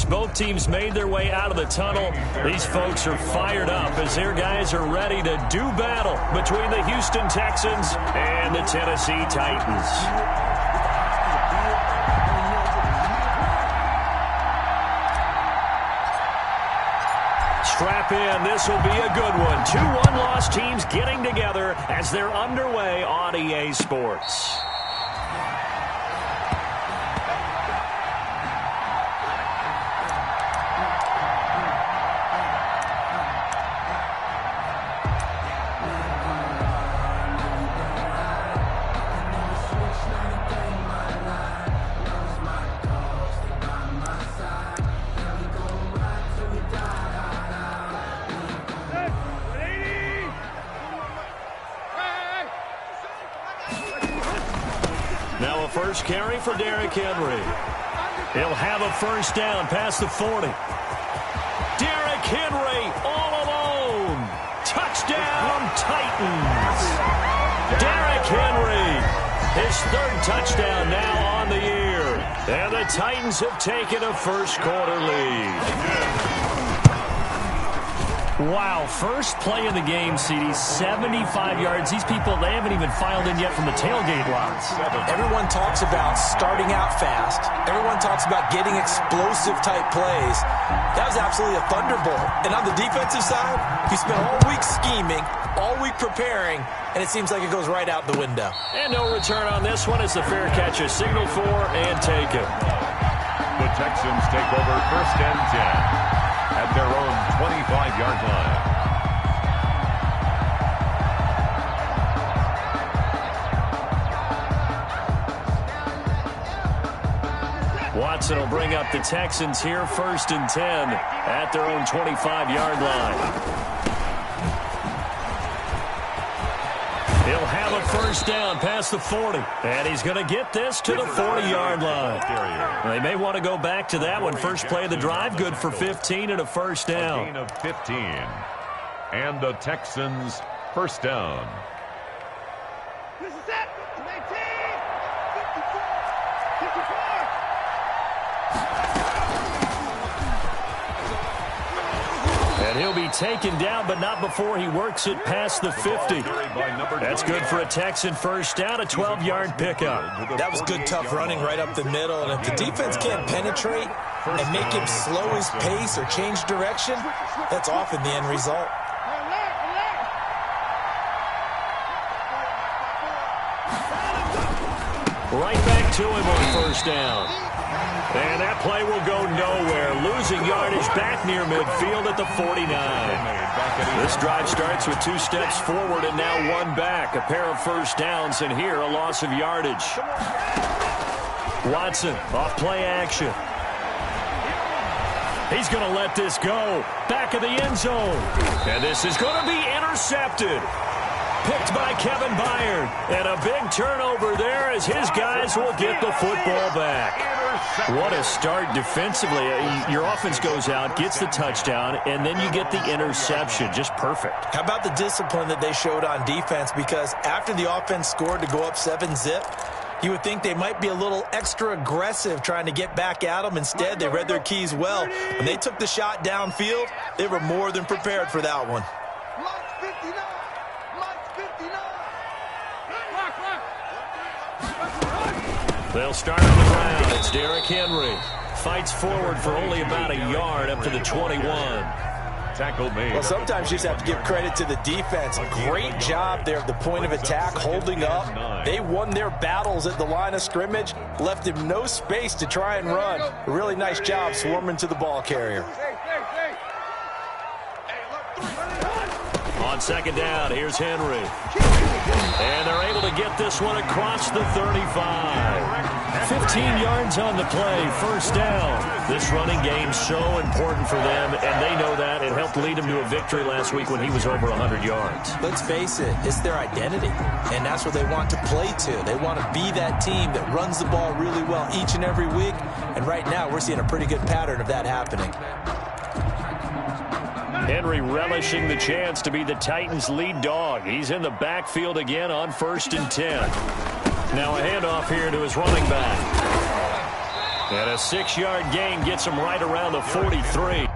both teams made their way out of the tunnel. These folks are fired up as their guys are ready to do battle between the Houston Texans and the Tennessee Titans. Strap in. This will be a good one. 2 one-loss teams getting together as they're underway on EA Sports. Now a first carry for Derrick Henry. He'll have a first down past the 40. Derrick Henry all alone. Touchdown, Titans. Derrick Henry, his 3rd touchdown now on the year. And the Titans have taken a first-quarter lead. Wow, first play of the game, CD, 75 yards. These people, they haven't even filed in yet from the tailgate lots. Everyone talks about starting out fast. Everyone talks about getting explosive-type plays. That was absolutely a thunderbolt. And on the defensive side, he spent all week scheming, all week preparing, and it seems like it goes right out the window. And no return on this one as the fair catch is signaled for and taken. The Texans take over 1st and 10. At their own 25-yard line. Watson will bring up the Texans here 1st and 10 at their own 25-yard line. He'll have a first down past the 40, and he's going to get this to the 40-yard line. They may want to go back to that one. First play of the drive, good for 15 and a first down. A gain of 15, and the Texans first down. This is it. 19, 54, 54. And he'll be taken down, but not before he works it past the 50. That's good for a Texan first down, a 12-yard pickup. That was good, tough running right up the middle. And if the defense can't penetrate and make him slow his pace or change direction, that's often the end result. Right back to him on first down. And that play will go nowhere. Losing yardage back near midfield at the 49. This drive starts with 2 steps forward and now 1 back. A pair of first downs, and here a loss of yardage. Watson off play action. He's going to let this go. Back of the end zone. And this is going to be intercepted. Picked by Kevin Byard. And a big turnover there as his guys will get the football back. What a start defensively. Your offense goes out, gets the touchdown, and then you get the interception. Just perfect. How about the discipline that they showed on defense? Because after the offense scored to go up 7-zip, you would think they might be a little extra aggressive trying to get back at them. Instead, they read their keys well. When they took the shot downfield, they were more than prepared for that one. They'll start on the ground. It's Derrick Henry. Fights forward for only about a yard up to the 21. Tackle made. Well, sometimes you just have to give credit to the defense. Great job there at the point of attack, holding up. They won their battles at the line of scrimmage, left him no space to try and run. A really nice job swarming to the ball carrier. On second down, here's Henry. And they're able to get this one across the 35. 15 yards on the play, first down. This running game so important for them, and they know that. It helped lead them to a victory last week when he was over 100 yards. Let's face it, it's their identity, and that's what they want to play to. They want to be that team that runs the ball really well each and every week, and right now we're seeing a pretty good pattern of that happening. Henry relishing the chance to be the Titans' lead dog. He's in the backfield again on 1st and 10. Now a handoff here to his running back. And a 6-yard gain gets him right around the 43.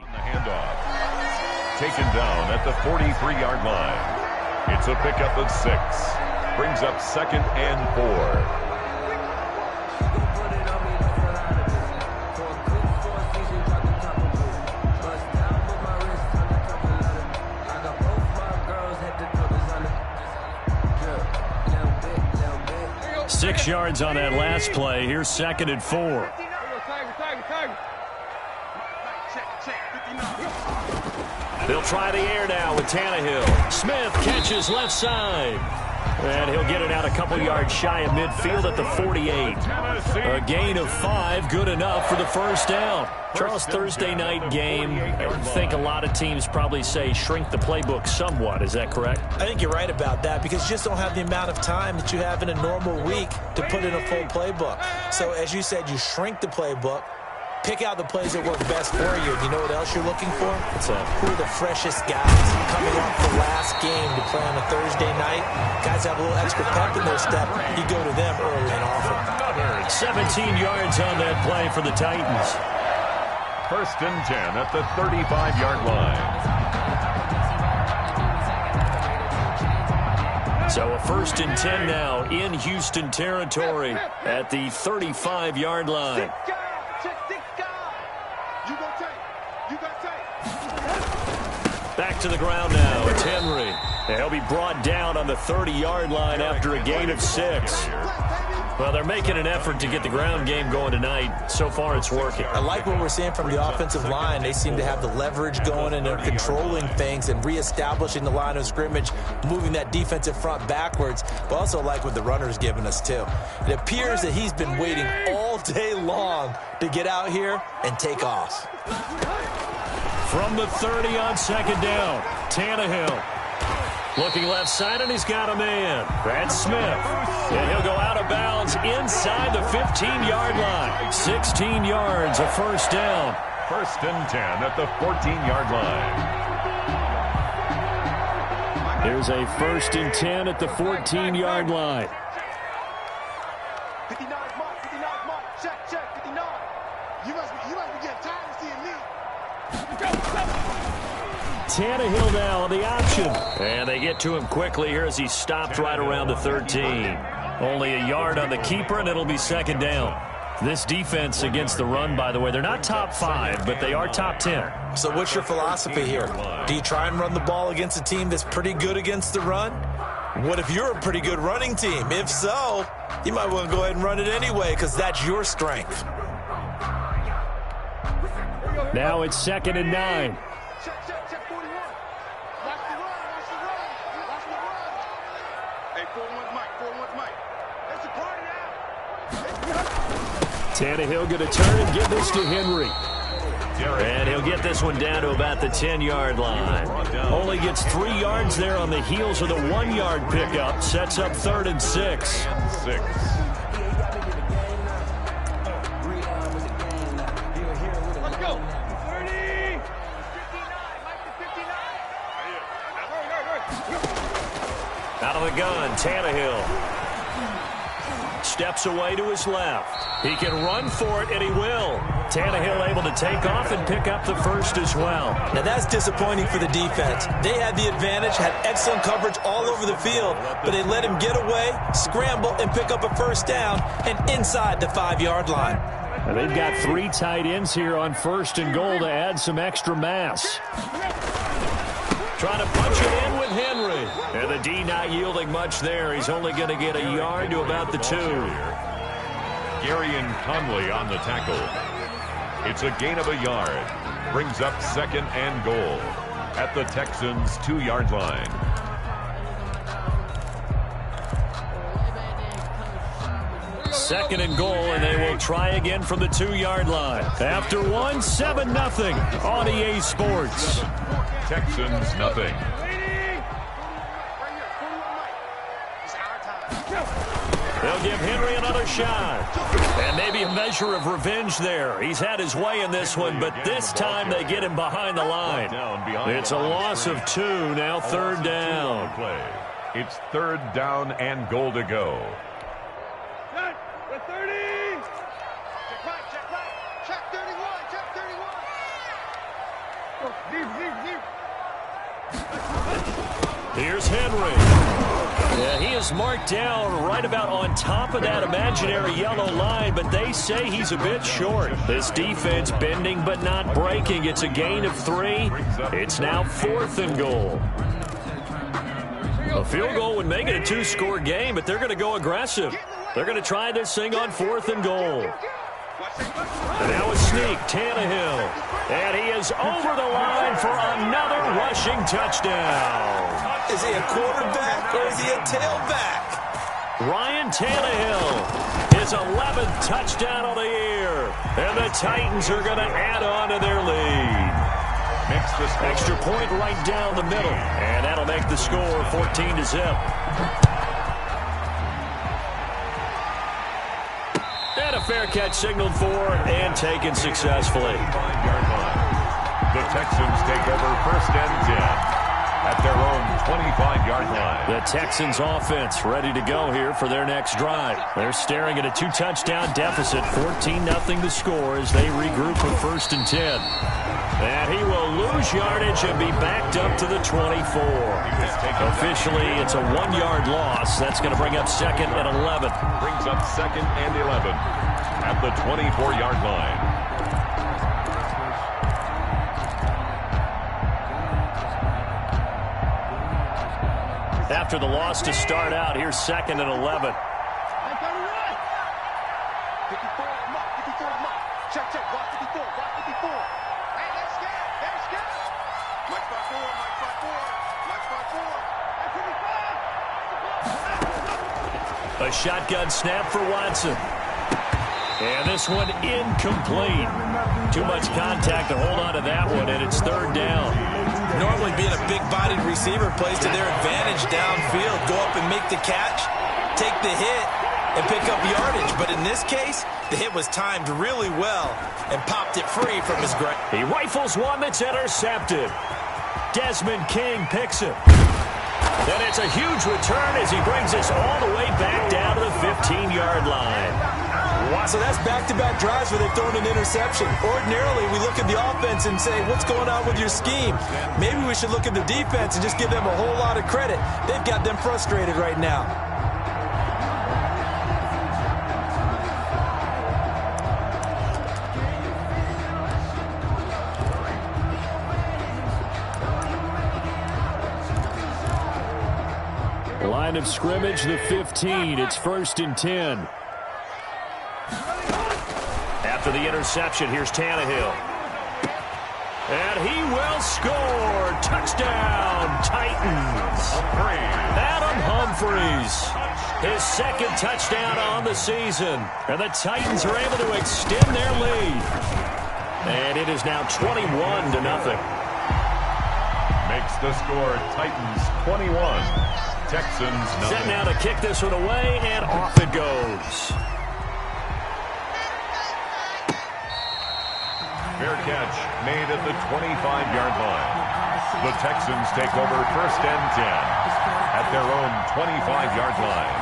The handoff. Taken down at the 43-yard line. It's a pickup of 6. Brings up 2nd and 4. Six yards on that last play. Here's 2nd and 4. They'll try the air now with Tannehill. Smith catches left side. And he'll get it out a couple yards shy of midfield at the 48. A gain of 5, good enough for the first down. Charles, Thursday night game, I think a lot of teams probably say shrink the playbook somewhat. Is that correct? I think you're right about that because you just don't have the amount of time that you have in a normal week to put in a full playbook. So as you said, you shrink the playbook. Pick out the plays that work best for you. You know what else you're looking for? What's that? Who are the freshest guys coming off the last game to play on a Thursday night? Guys have a little extra pep in their step. You go to them early and often. 17 yards on that play for the Titans. 1st and 10 at the 35-yard line. So a 1st and 10 now in Houston territory at the 35-yard line. Back to the ground now. It's Henry. He'll be brought down on the 30-yard line after a gain of 6. Well, they're making an effort to get the ground game going tonight. So far, it's working. I like what we're seeing from the offensive line. They seem to have the leverage going, and they're controlling things and reestablishing the line of scrimmage, moving that defensive front backwards. But also like what the runner's giving us, too. It appears that he's been waiting all day long to get out here and take off. From the 30 on 2nd down, Tannehill. Looking left side, and he's got a man. That's Smith. And he'll go out of bounds inside the 15-yard line. 16 yards, a first down. 1st and 10 at the 14-yard line. Here's a 1st and 10 at the 14-yard line. 59 mark, check, 59. You must be getting tired of seeing me. Tannehill now on the option. And they get to him quickly here as he stopped right around the 13. Only a yard on the keeper, and it'll be 2nd down. This defense against the run, by the way, they're not top 5, but they are top 10. So what's your philosophy here? Do you try and run the ball against a team that's pretty good against the run? What if you're a pretty good running team? If so, you might want to go ahead and run it anyway because that's your strength. Now it's 2nd and 9. Check 41. Watch the run. Hey, 41's Mike. It's a party now. Tannehill going to turn and give this to Henry. And he'll get this one down to about the 10-yard line. Only gets 3 yards there on the heels of the 1-yard pickup. Sets up 3rd and 6. Let's go. 30. Out of the gun, Tannehill. steps away to his left. He can run for it, and he will. Tannehill able to take off and pick up the first as well. Now that's disappointing for the defense. They had the advantage, had excellent coverage all over the field, but they let him get away, scramble, and pick up a first down and inside the 5-yard line. And they've got 3 tight ends here on 1st and goal to add some extra mass. Trying to punch it in with Henry. And the D not yielding much there. He's only going to get a yard to about the 2. Gary and Conley on the tackle. It's a gain of a yard. Brings up 2nd and goal at the Texans' 2-yard line. Second and goal, and they will try again from the 2-yard line. After 1, 7-0 on EA Sports. Texans nothing. They'll give Henry another shot. And maybe a measure of revenge there. He's had his way in this one, but this time they get him behind the line. It's a loss of 2, now 3rd down. It's 3rd down and goal to go. Check 30. Check right, check right. Check 31, check 31. Here's Henry. Yeah, he is marked down right about on top of that imaginary yellow line, but they say he's a bit short. This defense bending but not breaking. It's a gain of 3. It's now 4th and goal. A field goal would make it a 2-score game, but they're going to go aggressive. They're going to try this thing on 4th and goal. And now a sneak, Tannehill. And he is over the line for another rushing touchdown. Is he a quarterback or is he a tailback? Ryan Tannehill, his 11th touchdown of the year. And the Titans are going to add on to their lead. Makes the score. Extra point right down the middle. And that'll make the score 14-0. And a fair catch signaled for and taken successfully. 5-yard line. The Texans take over 1st and 10 at their own 25-yard line. The Texans offense ready to go here for their next drive. They're staring at a 2-touchdown deficit, 14-0 the score as they regroup with 1st and 10. And he will lose yardage and be backed up to the 24. Officially, it's a 1-yard loss. That's going to bring up 2nd and 11. Brings up 2nd and 11 at the 24-yard line. After the loss to start out, here's 2nd and 11. 54, check, check, block 54, block 54. Hey, let's go, let's go. Mike 5-4, Mike 5-4, Mike 5-4. A shotgun snap for Watson. And this one incomplete. Too much contact to hold on to that one, and it's 3rd down. Normally being a big-bodied receiver plays to their advantage downfield. Go up and make the catch, take the hit, and pick up yardage. But in this case, the hit was timed really well and popped it free from his grip. He rifles one that's intercepted. Desmond King picks it. Then it's a huge return as he brings us all the way back down to the 15-yard line. So that's back-to-back drives where they've thrown an interception. Ordinarily, we look at the offense and say, what's going on with your scheme? Maybe we should look at the defense and just give them a whole lot of credit. They've got them frustrated right now. Line of scrimmage, the 15. It's 1st and 10. After the interception, here's Tannehill. And he will score. Touchdown, Titans. Adam Humphries. His 2nd touchdown on the season. And the Titans are able to extend their lead. And it is now 21-0. Makes the score Titans 21. Texans nothing. Set now to kick this one away, and off it goes. Fair catch made at the 25-yard line. The Texans take over 1st and 10 at their own 25-yard line.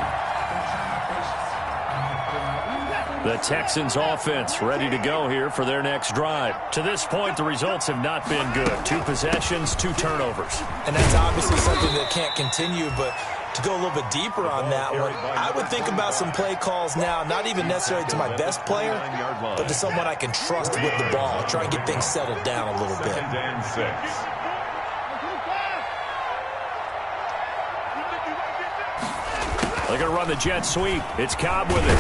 The Texans offense ready to go here for their next drive. To this point, the results have not been good. 2 possessions, 2 turnovers. And that's obviously something that can't continue, but to go a little bit deeper on that one, I would think about some play calls now, not even necessarily to my best player, but to someone I can trust with the ball. Try and get things settled down a little bit. 2nd and 6. They're going to run the jet sweep. It's Cobb with it.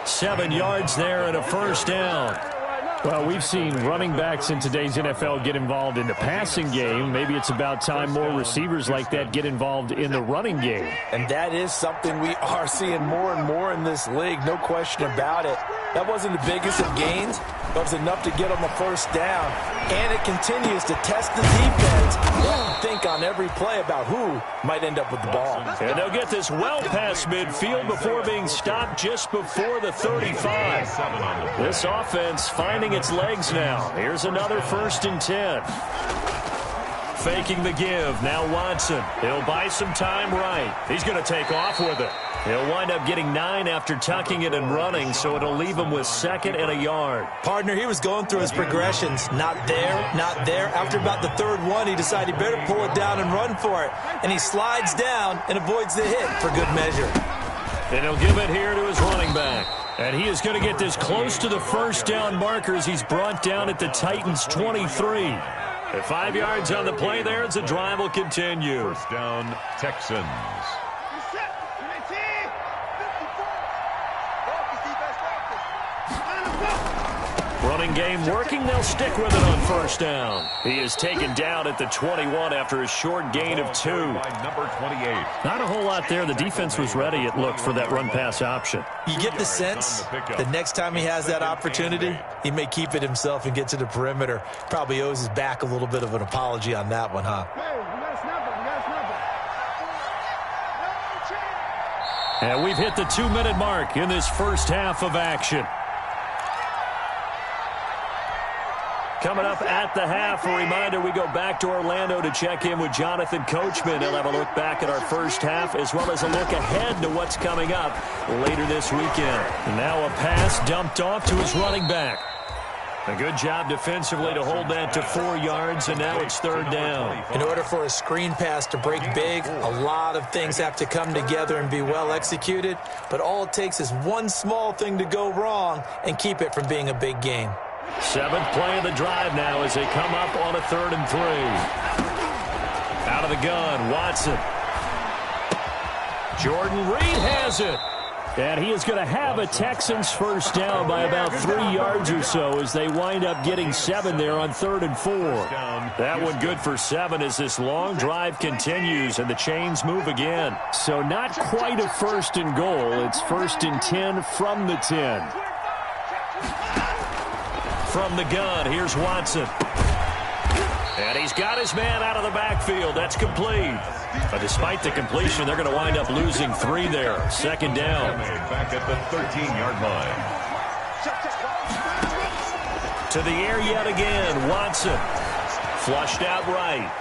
7 yards there and a first down. Well, we've seen running backs in today's NFL get involved in the passing game. Maybe it's about time more receivers like that get involved in the running game. And that is something we are seeing more and more in this league, no question about it. That wasn't the biggest of gains, but it was enough to get them a first down. And it continues to test the defense and think on every play about who might end up with the ball. And they'll get this well past midfield before being stopped just before the 35. This offense finding its legs now. Here's another 1st and 10. Faking the give. Now Watson. He'll buy some time right. He's going to take off with it. He'll wind up getting 9 after tucking it and running, so it'll leave him with 2nd and a yard. Partner, he was going through his progressions. Not there, not there. After about the 3rd one, he decided he better pull it down and run for it. And he slides down and avoids the hit for good measure. And he'll give it here to his running back. And he is going to get this close to the first down markers. He's brought down at the Titans' 23. At 5 yards on the play there as the drive will continue. 1st down, Texans. Running game working. They'll stick with it on 1st down. He is taken down at the 21 after a short gain of 2. By number 28. Not a whole lot there. The defense was ready, it looked, for that run-pass option. You get the sense the next time he has that opportunity, he may keep it himself and get to the perimeter. Probably owes his back a little bit of an apology on that one, huh? And we've hit the 2-minute mark in this first half of action. Coming up at the half, a reminder, we go back to Orlando to check in with Jonathan Coachman. He'll have a look back at our first half as well as a look ahead to what's coming up later this weekend. And now a pass dumped off to his running back. A good job defensively to hold that to 4 yards, and now it's 3rd down. In order for a screen pass to break big, a lot of things have to come together and be well executed, but all it takes is one small thing to go wrong and keep it from being a big game. 7th play of the drive now as they come up on a 3rd and 3. Out of the gun, Watson. Jordan Reed has it. And he is going to have a Texans first down by about 3 yards or so as they wind up getting 7 there on 3rd and 4. That one good for 7 as this long drive continues and the chains move again. So not quite a 1st and goal. It's 1st and 10 from the 10. From the gun, here's Watson. And he's got his man out of the backfield. That's complete. But despite the completion, they're going to wind up losing 3 there. 2nd down. Back at the 13-yard line. To the air yet again. Watson. Flushed out right.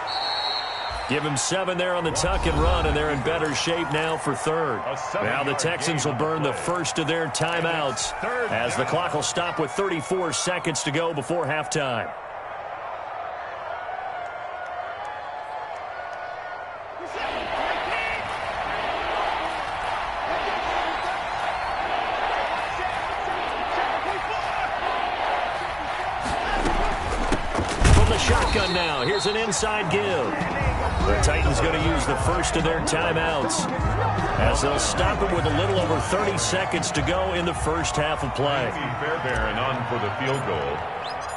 Give him 7 there on the tuck and run, and they're in better shape now for 3rd. Now the Texans will burn the first of their timeouts as the clock will stop with 34 seconds to go before halftime. From the shotgun now, here's an inside give. The Titans going to use the first of their timeouts as they'll stop it with a little over 30 seconds to go in the first half of play. Fairbairn on for the field goal.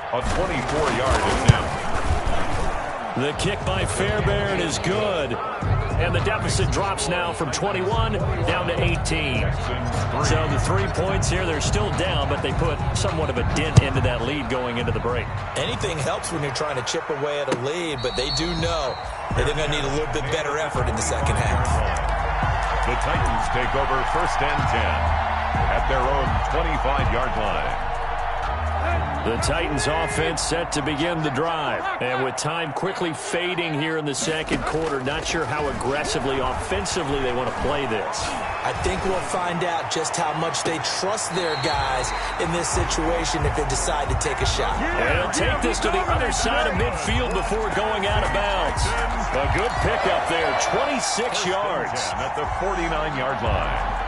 A 24-yard attempt. The kick by Fairbairn is good. And the deficit drops now from 21 down to 18. So the 3 points here, they're still down, but they put somewhat of a dent into that lead going into the break. Anything helps when you're trying to chip away at a lead, but they do know that they're going to need a little bit better effort in the second half. The Titans take over 1st and 10 at their own 25-yard line. The Titans offense set to begin the drive. And with time quickly fading here in the second quarter, not sure how aggressively, offensively they want to play this. I think we'll find out just how much they trust their guys in this situation if they decide to take a shot. And he'll take this to the other side of midfield before going out of bounds. A good pickup there, 26 yards. At the 49-yard line.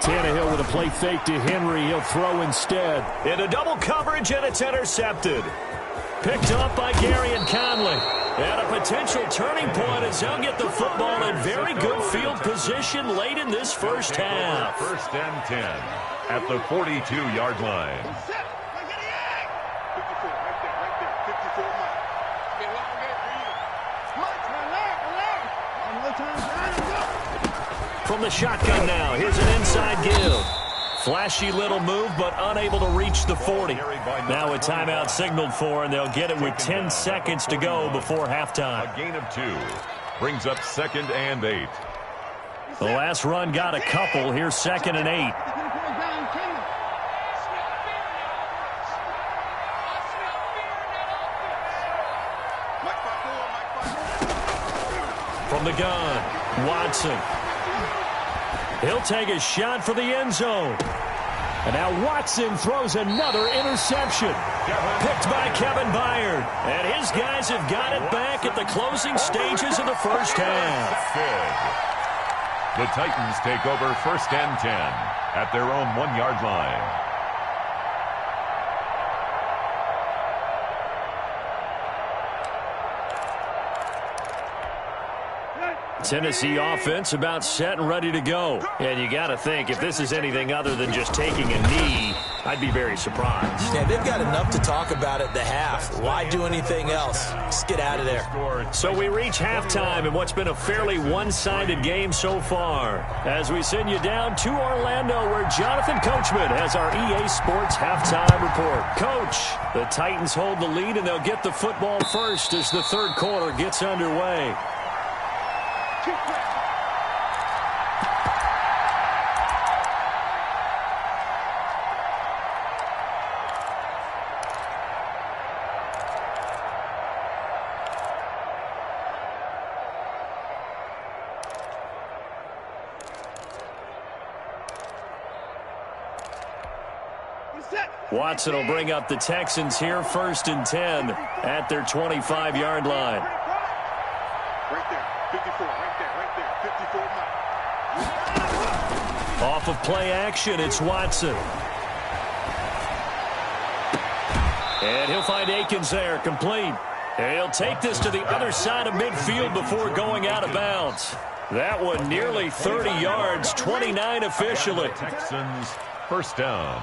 Tannehill with a play fake to Henry. He'll throw instead. Into double coverage, and it's intercepted. Picked up by Gary and Conley. And a potential turning point as they'll get the football in very good field position late in this first half. First and 10 at the 42-yard line. From the shotgun now, here's an inside give. Flashy little move, but unable to reach the 40. Now a timeout signaled for, and they'll get it with 10 seconds to go before halftime. A gain of 2 brings up 2nd and 8. The last run got a couple. Here's 2nd and 8. From the gun, Watson. He'll take a shot for the end zone. And now Watson throws another interception. Picked by Kevin Byard. And his guys have got it back at the closing stages of the first half. The Titans take over 1st and 10 at their own 1-yard line. Tennessee offense about set and ready to go. And you got to think, if this is anything other than just taking a knee, I'd be very surprised. Yeah, they've got enough to talk about at the half. Why do anything else? Just get out of there. So we reach halftime in what's been a fairly one-sided game so far. As we send you down to Orlando, where Jonathan Coachman has our EA Sports halftime report. Coach, the Titans hold the lead, and they'll get the football first as the third quarter gets underway. Watson will bring up the Texans here 1st and 10 at their 25-yard line. Right there, 54, right there, 54. Off of play action, it's Watson. And he'll find Akins there, complete. And he'll take this to the other side of midfield before going out of bounds. That one nearly 30 yards, 29 officially. Texans first down.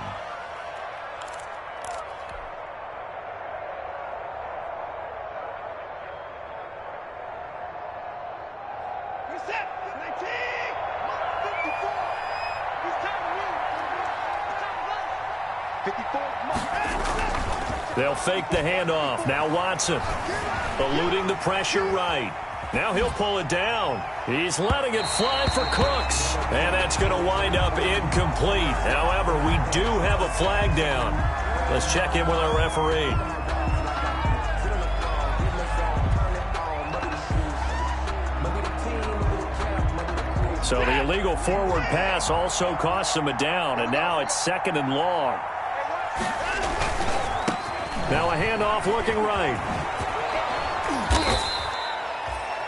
They'll fake the handoff. Now Watson eluding the pressure right. Now he'll pull it down. He's letting it fly for Cooks. And that's going to wind up incomplete. However, we do have a flag down. Let's check in with our referee. So the illegal forward pass also costs him a down, and now it's 2nd and long. Now a handoff looking right.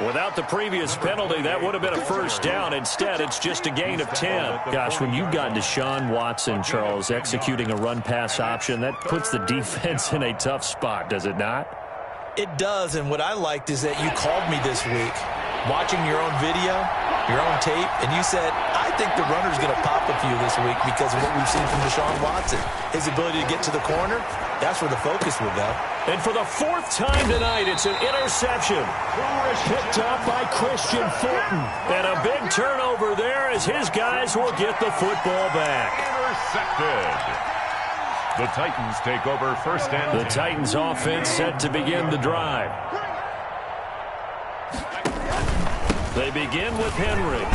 Without the previous penalty, that would have been a first down. Instead, it's just a gain of 10. Gosh, when you've got Deshaun Watson, Charles, executing a run-pass option, that puts the defense in a tough spot, does it not? It does, and what I liked is that you called me this week, watching your own video, your own tape, and you said, I think the runner's going to pop a few this week because of what we've seen from Deshaun Watson. His ability to get to the corner, that's where the focus will go. And for the fourth time tonight, it's an interception. Picked up by Christian Fulton. And a big turnover there as his guys will get the football back. Intercepted. The Titans take over first and 10. The Titans offense set to begin the drive. They begin with Henry.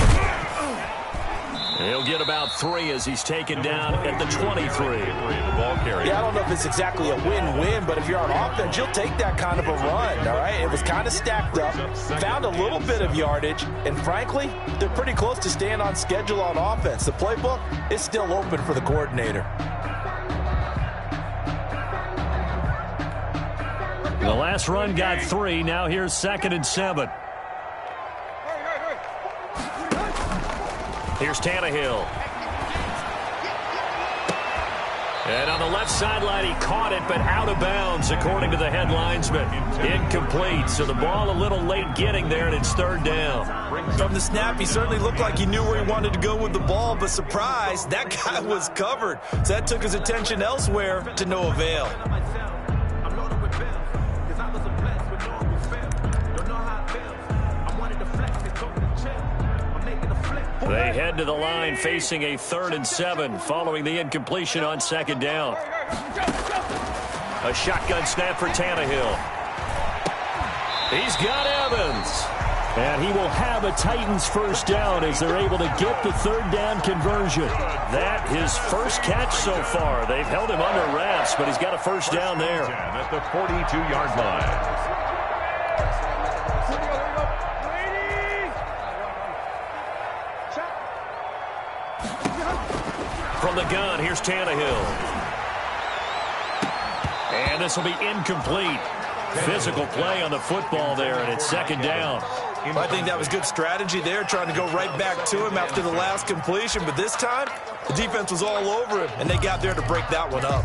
He'll get about 3 as he's taken down at the 23. Yeah, I don't know if it's exactly a win-win, but if you're on offense, you'll take that kind of a run, all right? It was kind of stacked up, found a little bit of yardage, and frankly, they're pretty close to staying on schedule on offense. The playbook is still open for the coordinator. The last run got 3. Now here's 2nd and 7. Here's Tannehill. And on the left sideline, he caught it, but out of bounds, according to the head linesman. Incomplete, so the ball a little late getting there, and it's 3rd down. From the snap, he certainly looked like he knew where he wanted to go with the ball, but surprise, that guy was covered. So that took his attention elsewhere to no avail. They head to the line facing a 3rd and 7 following the incompletion on 2nd down. A shotgun snap for Tannehill. He's got Evans. And he will have a Titans first down as they're able to get the 3rd down conversion. That his first catch so far. They've held him under wraps, but he's got a first down there. At the 42-yard line. From the gun, here's Tannehill. And this will be incomplete. Physical play on the football there, and it's 2nd down. I think that was good strategy there, trying to go right back to him after the last completion. But this time, the defense was all over him, and they got there to break that one up.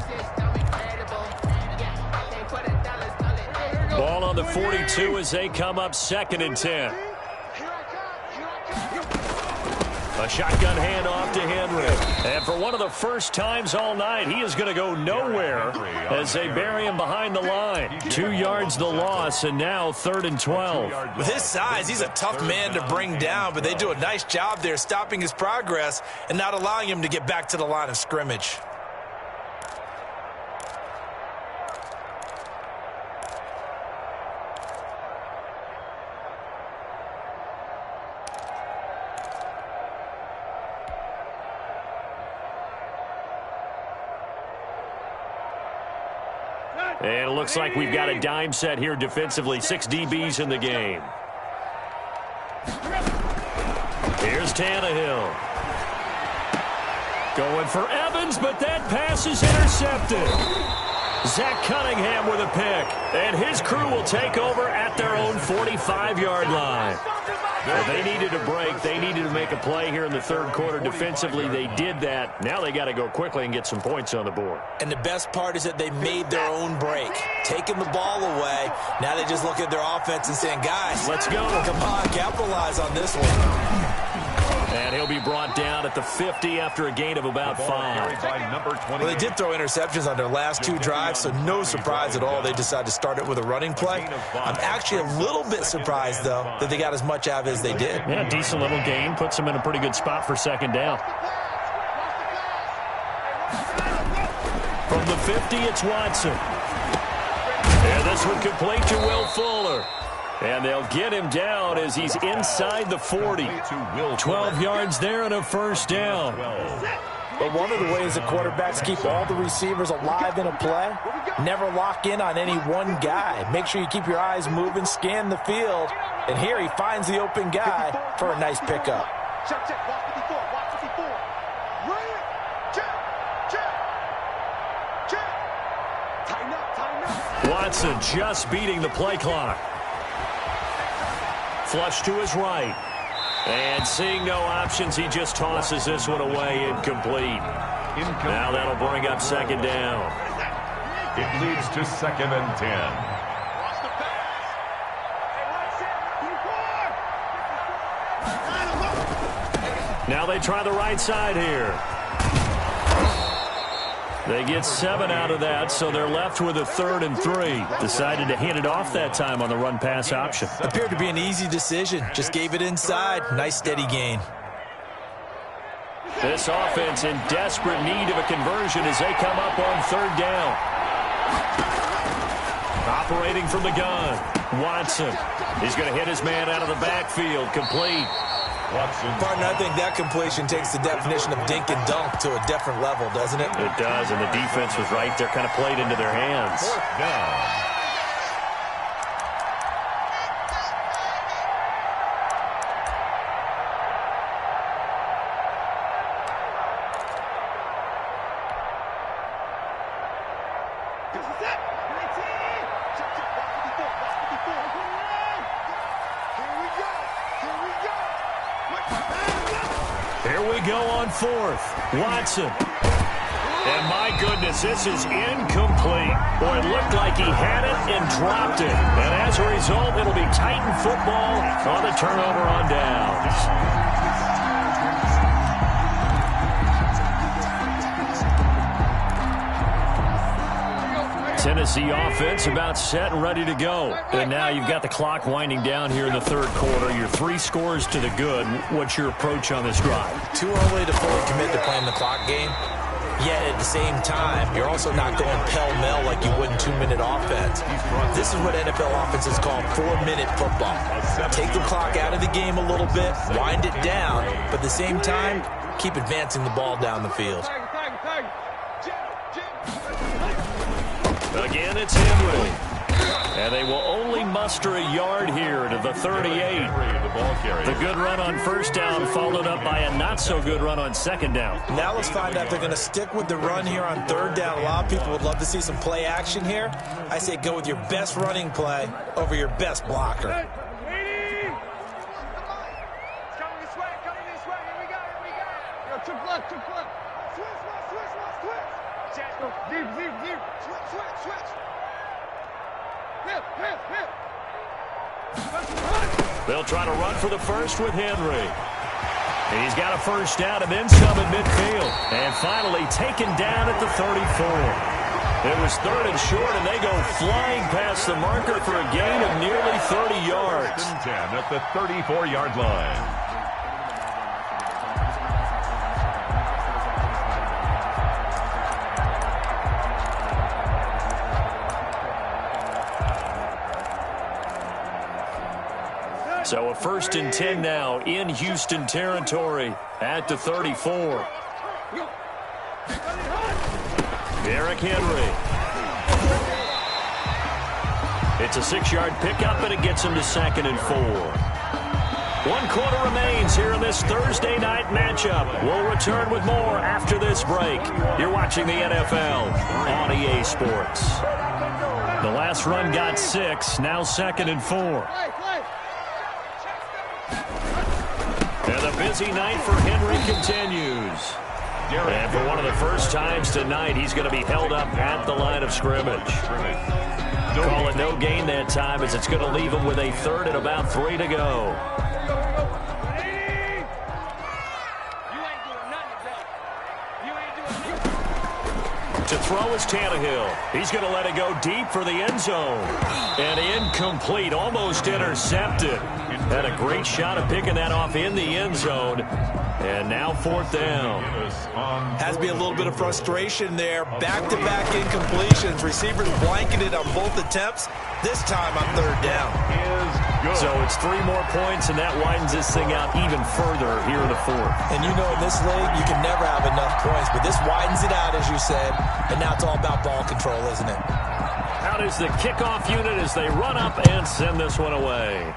Ball on the 42 as they come up 2nd and 10. A shotgun handoff to Henry. And for one of the first times all night, he is going to go nowhere as they bury him behind the line. 2 yards the loss, and now 3rd and 12. With his size, he's a tough man to bring down, but they do a nice job there stopping his progress and not allowing him to get back to the line of scrimmage. And it looks like we've got a dime set here defensively. 6 DBs in the game. Here's Tannehill. Going for Evans, but that pass is intercepted. Zach Cunningham with a pick. And his crew will take over at their own 45-yard line. Well, they needed a break. They needed to make a play here in the 3rd quarter. Defensively, they did that. Now they got to go quickly and get some points on the board. And the best part is that they made their own break, taking the ball away. Now they just look at their offense and saying, guys, let's go. Come on, capitalize on this one. And he'll be brought down at the 50 after a gain of about 5. Well, they did throw interceptions on their last 2 drives, so no surprise at all they decided to start it with a running play. I'm actually a little bit surprised, though, that they got as much out of it as they did. Yeah, decent little gain. Puts them in a pretty good spot for 2nd down. From the 50, it's Watson. And this one complete to Will Fuller. And they'll get him down as he's inside the 40. 12 yards there and a first down. But one of the ways that quarterbacks keep all the receivers alive in a play, never lock in on any one guy. Make sure you keep your eyes moving, scan the field. And here he finds the open guy for a nice pickup. Check, check, watch 54, watch 54. Run it, check, check, check. Tighten up. Watson just beating the play clock. Flush to his right. And seeing no options, he just tosses this one away, incomplete. Now that'll bring up 2nd down. It leads to 2nd and 10. Now they try the right side here. They get 7 out of that, so they're left with a 3rd and 3. Decided to hand it off that time on the run-pass option. Appeared to be an easy decision. Just gave it inside. Nice steady gain. This offense in desperate need of a conversion as they come up on 3rd down. Operating from the gun, Watson. He's going to hit his man out of the backfield. Complete. Partner, I think that completion takes the definition of dink and dunk to a different level, doesn't it? It does, and the defense was right there, kind of played into their hands. 4th down. Here we go on 4th. Watson. And my goodness, this is incomplete. Boy, it looked like he had it and dropped it. And as a result, it'll be Titan football on the turnover on downs. Tennessee offense about set and ready to go. And now you've got the clock winding down here in the 3rd quarter. You're 3 scores to the good. What's your approach on this drive? Too early to fully commit to playing the clock game. Yet at the same time, you're also not going pell-mell like you would in 2-minute offense. This is what NFL offenses call 4-minute football. Take the clock out of the game a little bit, wind it down, but at the same time, keep advancing the ball down the field. Again, it's Henry. And they will only muster a yard here to the 38. The good run on 1st down followed up by a not-so-good run on 2nd down. Now let's find out if they're going to stick with the run here on 3rd down. A lot of people would love to see some play action here. I say go with your best running play over your best blocker. They'll try to run for the first with Henry. And he's got a 1st down and then some at midfield. And finally taken down at the 34. It was 3rd and short, and they go flying past the marker for a gain of nearly 30 yards. 10 at the 34-yard line. So a 1st and 10 now in Houston territory at the 34. Derrick Henry. It's a 6-yard pickup, and it gets him to 2nd and 4. 1 quarter remains here in this Thursday night matchup. We'll return with more after this break. You're watching the NFL on EA Sports. The last run got 6, now 2nd and 4. And the busy night for Henry continues. And for one of the first times tonight, he's going to be held up at the line of scrimmage. Call it no gain that time, as it's going to leave him with a 3rd and about 3 to go. To throw is Tannehill. He's going to let it go deep for the end zone. And incomplete, almost intercepted. Had a great shot of picking that off in the end zone. And now 4th down. Has to be a little bit of frustration there. Back-to-back incompletions. Receivers blanketed on both attempts. This time on 3rd down. So it's 3 more points, and that widens this thing out even further here in the 4th. And you know in this league, you can never have enough points. But this widens it out, as you said. And now it's all about ball control, isn't it? Out is the kickoff unit as they run up and send this one away.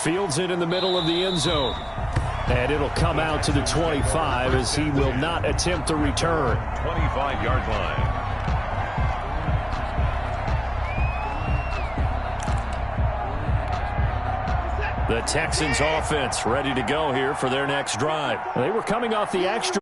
Fields it in the middle of the end zone. And it'll come out to the 25 as he will not attempt to return. 25-yard line. The Texans offense ready to go here for their next drive. They were coming off the extra